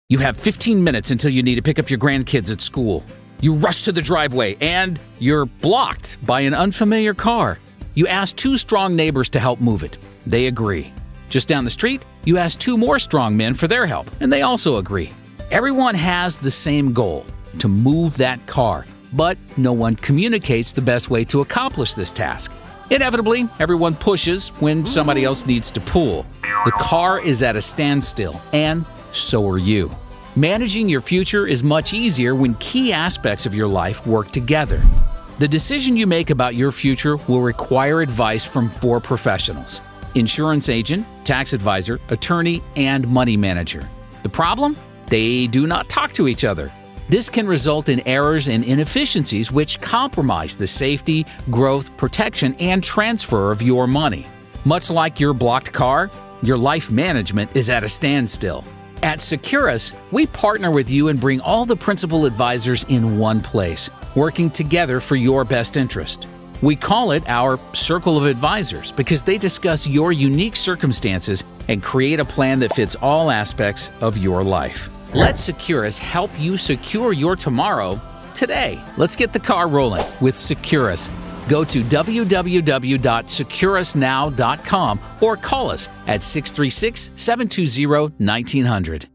You have 15 minutes until you need to pick up your grandkids at school. You rush to the driveway and you're blocked by an unfamiliar car. You ask two strong neighbors to help move it. They agree. Just down the street, you ask two more strong men for their help, and they also agree. Everyone has the same goal, to move that car, but no one communicates the best way to accomplish this task. Inevitably, everyone pushes when somebody else needs to pull. The car is at a standstill, and so are you. Managing your future is much easier when key aspects of your life work together. The decision you make about your future will require advice from 4 professionals: insurance agent, tax advisor, attorney, and money manager. The problem? They do not talk to each other. This can result in errors and inefficiencies which compromise the safety, growth, protection, and transfer of your money. Much like your blocked car, your life management is at a standstill. At Securus, we partner with you and bring all the principal advisors in one place, working together for your best interest. We call it our Circle of Advisors because they discuss your unique circumstances and create a plan that fits all aspects of your life. Let Securus help you secure your tomorrow today. Let's get the car rolling with Securus. Go to www.securusnow.com or call us at 636-720-1900.